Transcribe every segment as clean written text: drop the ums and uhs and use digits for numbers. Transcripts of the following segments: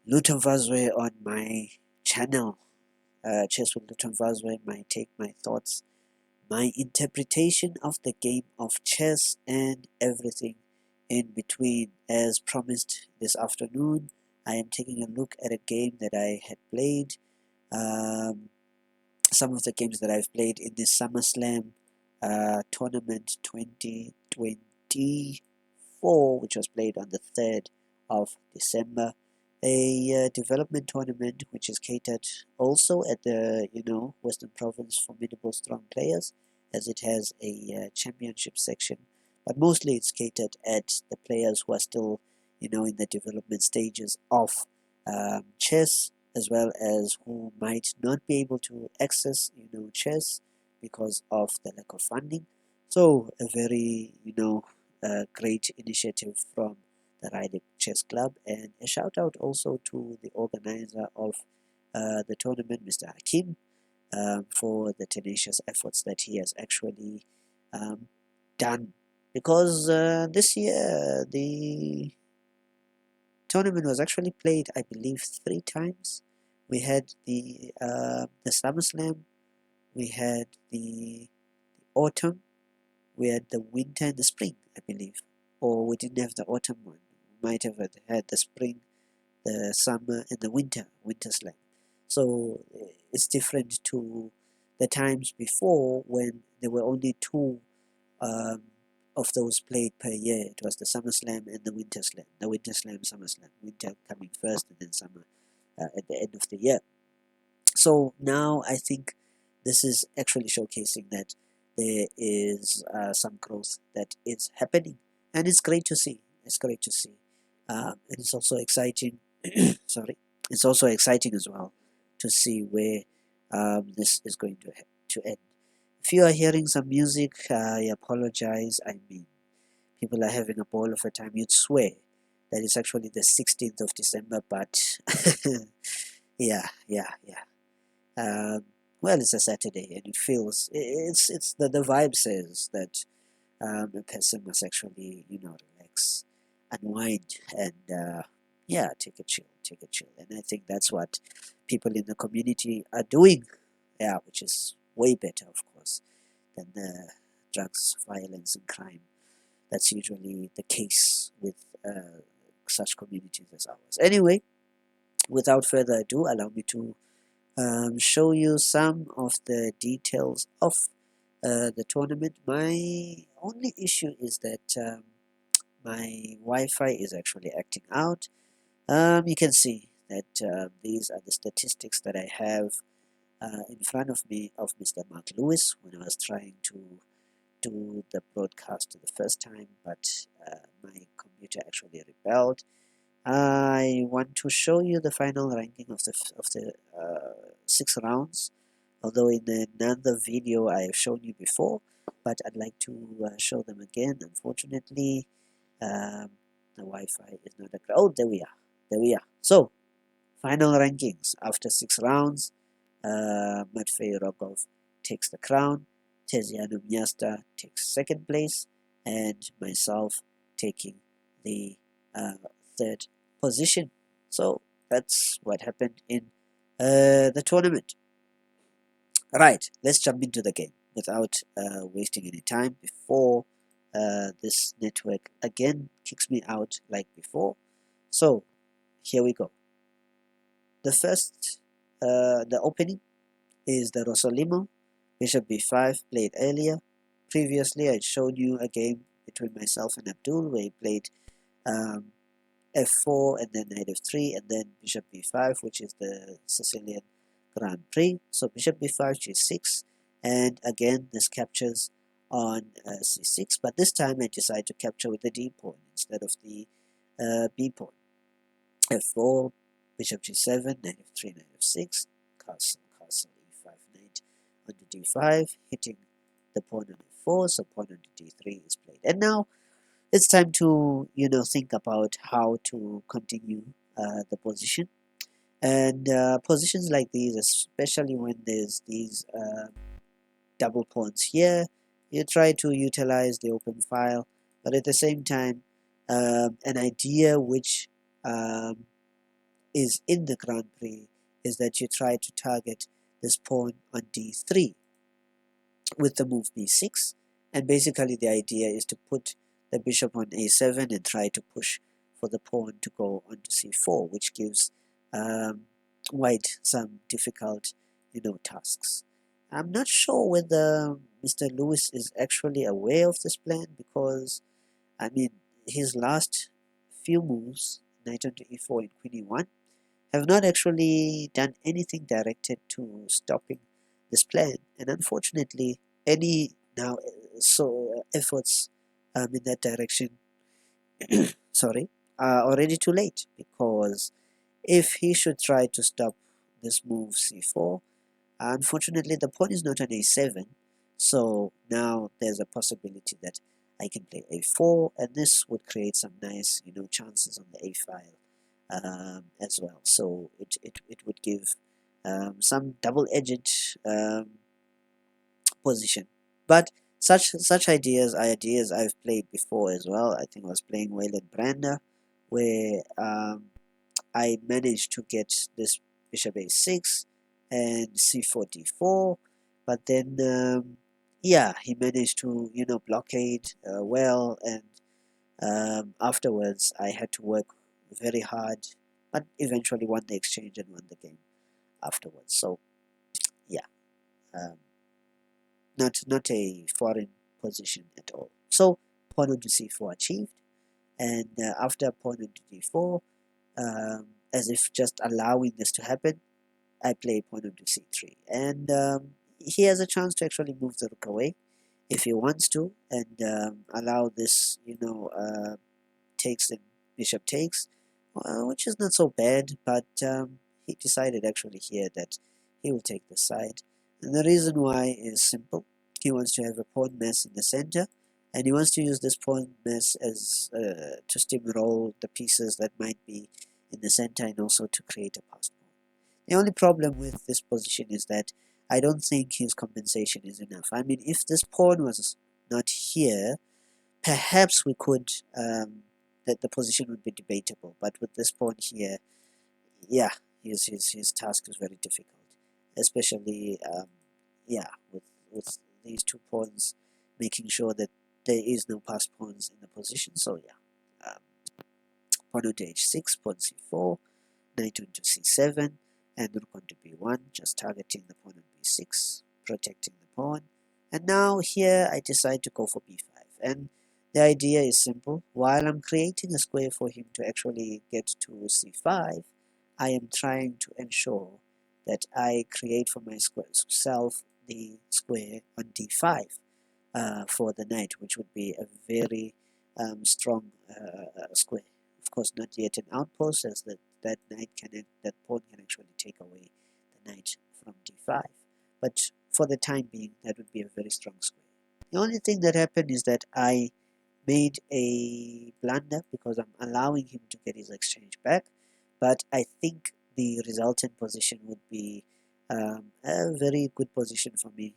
Lutho Mfazwe on my channel. Chess with Lutho Mfazwe, my take, my thoughts, my interpretation of the game of chess and everything in between. As promised this afternoon, I am taking a look at a game that I had played. Some of the games that I've played in this SummerSlam tournament 2024, which was played on the 3rd of December. A development tournament which is catered also at the Western Province formidable strong players, as it has a championship section, but mostly it's catered at the players who are still in the development stages of chess, as well as who might not be able to access chess because of the lack of funding. So a very great initiative from the Ryder Chess Club, and a shout out also to the organizer of the tournament, Mr. Hakim, for the tenacious efforts that he has actually done. Because this year the tournament was actually played, I believe, 3 times. We had the SummerSlam, we had the autumn, we had the winter and the spring, I believe. Or we didn't have the autumn one. We might have had the spring, the summer, and the winter slam. So it's different to the times before when there were only two of those played per year. It was the Summer Slam and the Winter Slam. The Winter Slam, Summer Slam. Winter coming first and then summer at the end of the year. So now I think this is actually showcasing that there is some growth that is happening, and it's great to see. It's great to see, and it's also exciting. Sorry, it's also exciting as well to see where this is going to end. If you are hearing some music, I apologize. I mean, people are having a ball of a time. You'd swear that it's actually the 16th of December, but yeah. Well, it's a Saturday, and it feels it's the vibe says that a person must actually relax, unwind, and yeah, take a chill, and I think that's what people in the community are doing. Yeah, which is way better, of course, than the drugs, violence, and crime. That's usually the case with such communities as ours. Anyway, without further ado, allow me to show you some of the details of the tournament. My only issue is that my Wi-Fi is actually acting out. You can see that these are the statistics that I have in front of me of Mr. Mark Lewis when I was trying to do the broadcast the first time, but my computer actually rebelled. I want to show you the final ranking of the 6 rounds, although in another video I have shown you before, but I'd like to show them again. Unfortunately, the Wi-Fi is not a oh, there we are. So final rankings after 6 rounds. Matvey Rogov takes the crown, Tiziano Miasta takes second place, and myself taking the third position. So that's what happened in the tournament. Right, let's jump into the game without wasting any time before this network again kicks me out like before. So here we go. The first, the opening is the Rossolimo, Bishop b5, played earlier. Previously, I'd shown you a game between myself and Abdul where he played f4 and then knight f3 and then bishop b5, which is the Sicilian Grand Prix. So bishop b5, g6, and again this captures on c6, but this time I decide to capture with the d pawn instead of the b pawn. f4, bishop g7, knight f3, knight f6, castle e5, knight onto d5, hitting the pawn on f4, so pawn onto d3 is played. And now it's time to think about how to continue the position, and positions like these, especially when there's these double pawns here, you try to utilize the open file, but at the same time an idea which is in the Grand Prix is that you try to target this pawn on d3 with the move b6, and basically the idea is to put the bishop on a7 and try to push for the pawn to go onto c4, which gives white some difficult, tasks. I'm not sure whether Mr. Lewis is actually aware of this plan, because I mean his last few moves, knight onto e4 and queen e1, have not actually done anything directed to stopping this plan, and unfortunately any now efforts in that direction sorry, are already too late, because if he should try to stop this move c4, unfortunately the pawn is not on a7, so now there's a possibility that I can play a4, and this would create some nice chances on the a file as well. So it would give some double-edged position. But such ideas are ideas I've played before as well. I think I was playing Wayland Brander, where I managed to get this bishop a6 and c4 d4, but then yeah, he managed to blockade well, and afterwards I had to work very hard, but eventually won the exchange and won the game afterwards. So yeah, um, not a foreign position at all. So pawn onto c4 achieved, and after pawn onto d4, as if just allowing this to happen, I play pawn onto c3, and he has a chance to actually move the rook away if he wants to, and allow this takes and bishop takes, which is not so bad, but he decided actually here that he will take the side. And the reason why is simple. He wants to have a pawn mess in the center, and he wants to use this pawn mess as to steamroll the pieces that might be in the center, and also to create a passed pawn. The only problem with this position is that I don't think his compensation is enough. I mean, if this pawn was not here, perhaps we could that the position would be debatable, but with this pawn here, yeah, his task is very difficult, especially yeah, with these two pawns, making sure that there is no passed pawns in the position. So yeah, pawn onto h6, pawn c4, knight onto c7, and rook onto b1, just targeting the pawn on b6, protecting the pawn. And now here I decide to go for b5, and the idea is simple. While I'm creating a square for him to actually get to c5, I am trying to ensure that I create for myself the square on d5 for the knight, which would be a very strong square. Of course, not yet an outpost, as that pawn can actually take away the knight from d5. But for the time being, that would be a very strong square. The only thing that happened is that I made a blunder, because I'm allowing him to get his exchange back, but I think the resultant position would be a very good position for me,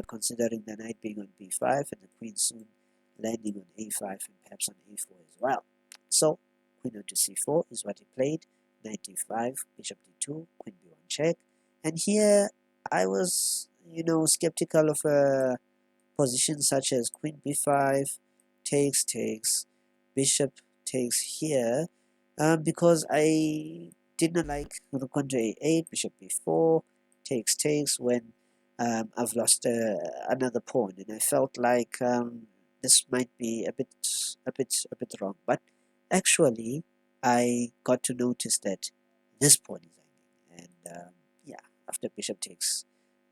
considering the knight being on b5 and the queen soon landing on a5 and perhaps on a4 as well. So queen onto c4 is what he played, knight d5, bishop d2, queen b1 check, and here I was skeptical of a position such as queen b5 takes, bishop takes here, because I did not like rook onto a8, bishop b4, takes when I've lost another pawn, and I felt like this might be a bit wrong. But actually, I got to notice that this pawn is hanging, and yeah, after bishop takes,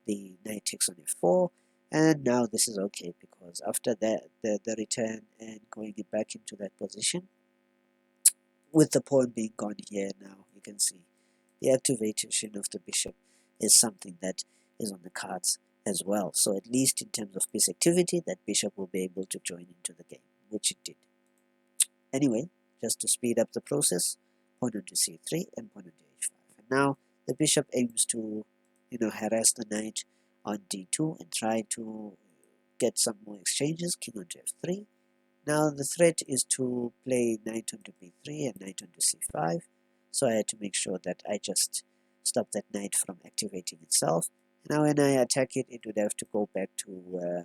the knight takes on f4. And now this is okay, because after that, the return and going it back into that position, with the pawn being gone here now, you can see the activation of the bishop is something that is on the cards as well. So at least in terms of piece activity, that bishop will be able to join into the game, which it did. Anyway, just to speed up the process, pawn onto c3 and pawn onto h5. And now the bishop aims to harass the knight on d2 and try to get some more exchanges, king onto f3. Now the threat is to play knight onto b3 and knight onto c5. so I had to make sure that I just stop that knight from activating itself. Now when I attack it, it would have to go back to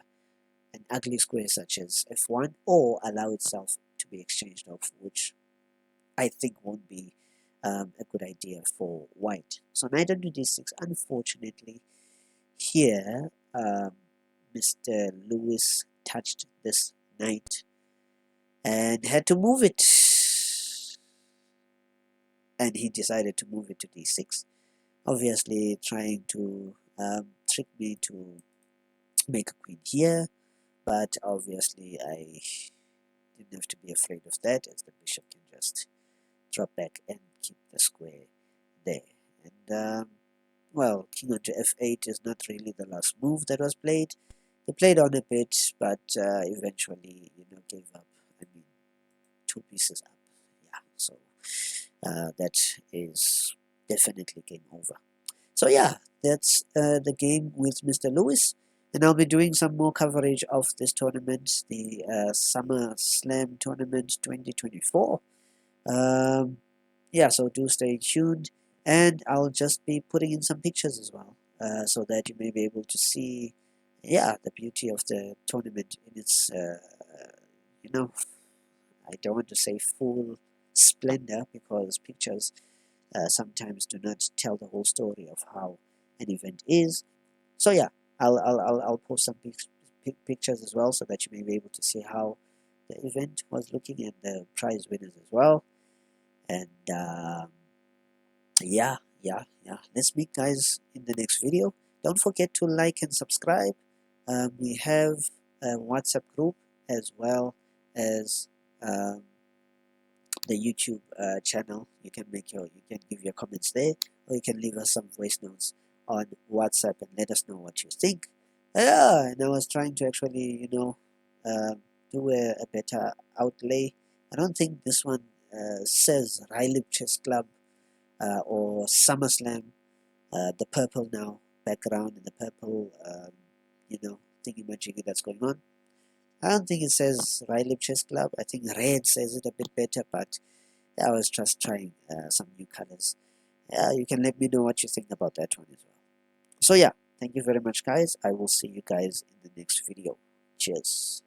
an ugly square such as f1, or allow itself to be exchanged off, which I think won't be a good idea for white. So knight onto d6. Unfortunately, here Mr. Lewis touched this knight and had to move it. And he decided to move it to d6, obviously trying to trick me to make a queen here, but obviously I didn't have to be afraid of that, as the bishop can just drop back and keep the square there. And well, king onto f8 is not really the last move that was played. They played on a bit, but eventually, gave up. I mean, 2 pieces up. Yeah, so that is definitely game over. So yeah, that's the game with Mr. Lewis, and I'll be doing some more coverage of this tournament, the Summer Slam Tournament 2024. Yeah, so do stay tuned, and I'll just be putting in some pictures as well, so that you may be able to see, yeah, the beauty of the tournament in its, I don't want to say full splendor, because pictures sometimes do not tell the whole story of how an event is. So yeah, I'll post some pictures as well, so that you may be able to see how the event was looking, and the prize winners as well. And yeah, let's meet guys in the next video. Don't forget to like and subscribe. We have a WhatsApp group, as well as the YouTube channel. You can give your comments there, or you can leave us some voice notes on WhatsApp and let us know what you think. Yeah, and I was trying to actually, do a better outlay. I don't think this one says Riley Chess Club or SummerSlam. The purple now background, and the purple, thingy-majiggy that's going on. I don't think it says Riley Chess Club. I think red says it a bit better, but yeah, I was just trying some new colors. Yeah, you can let me know what you think about that one as well. So yeah, thank you very much, guys. I will see you guys in the next video. Cheers.